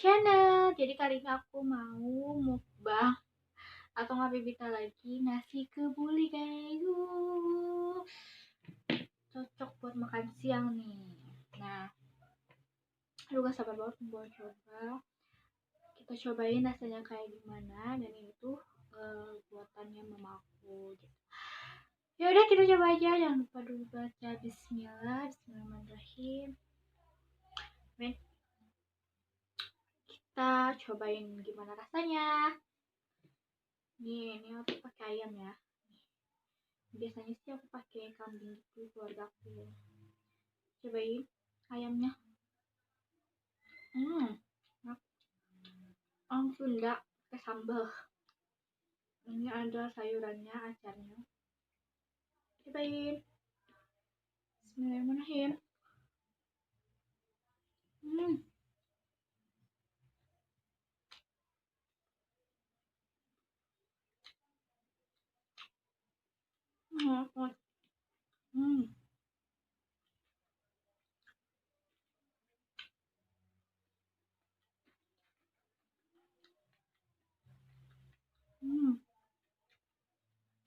channel. Jadi kali ini aku mau mukbang atau ngabibita lagi nasi kebuli guys. Cocok buat makan siang nih. Nah, aduh gak sabar banget buat coba. Kita cobain rasanya kayak gimana. Dan ini tuh buatannya mamaku gitu. Ya udah kita coba aja. Jangan lupa dulu baca Bismillah. Bismillahirrahmanirrahim. Amin. Kita cobain gimana rasanya. Ini aku pakai ayam ya. Biasanya sih aku pakai kambing gitu keluarga aku. Cobain ayamnya. Orang Sunda pakai sambal. Ini ada sayurannya, acarnya. Cobain. Bismillahirrahmanirrahim.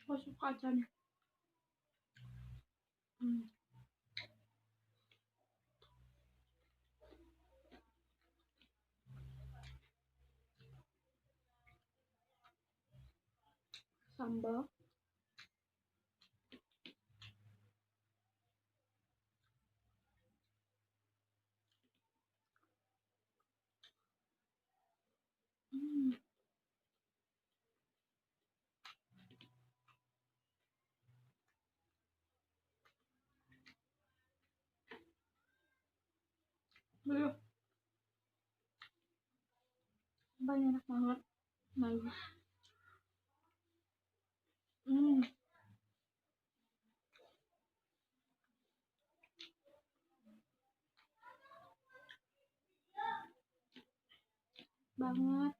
Aku suka acarnya. Sambal. Belum. Sambalnya enak banget. Bagus. Banget.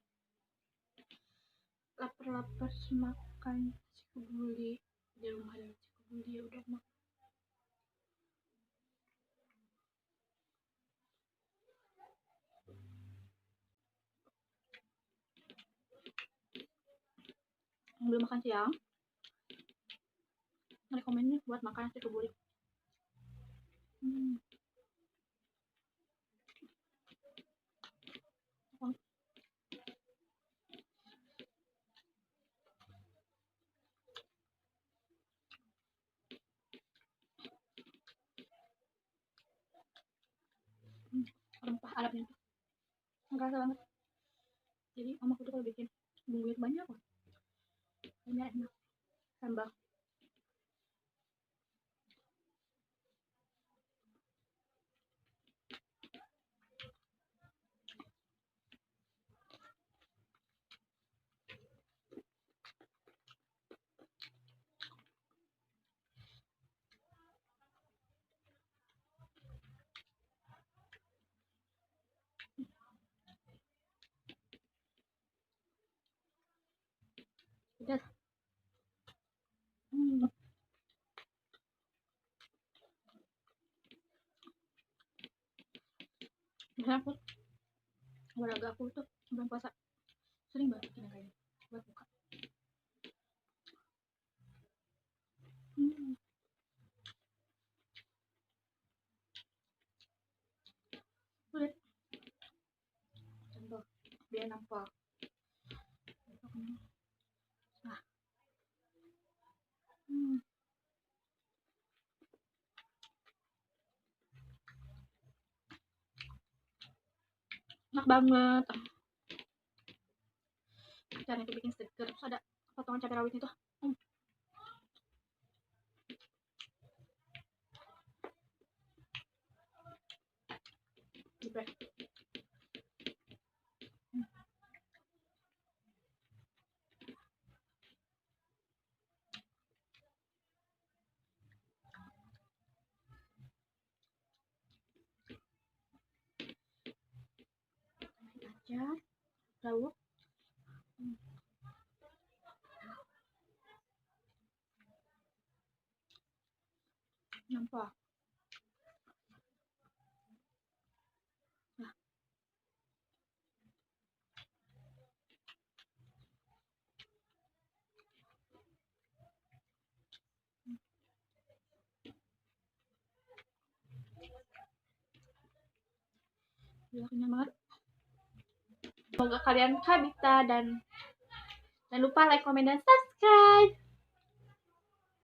Lapar-lapar makan nasi kebuli di rumah ada nasi kebuli ya udah makan. Belum makan siang, rekomennya buat makan nasi kebuli. Rempah Arabnya tuh ngerasa banget. Jadi mamaku tuh kalau bikin bumbunya banyak loh. Ini enak. Sambal. Pedas. Misalnya aku olahraga aku tuh bulan puasa sering banget bikin kayak gini buat buka. Sulit sambal biar nampak. Nah. Enak banget. Caranya itu bikin seger. Terus ada potongan cabai rawit itu. Dipress. Aja lalu nampak. Nah. Gila, kenyang banget. Semoga kalian kabita dan jangan lupa like, komen, dan subscribe.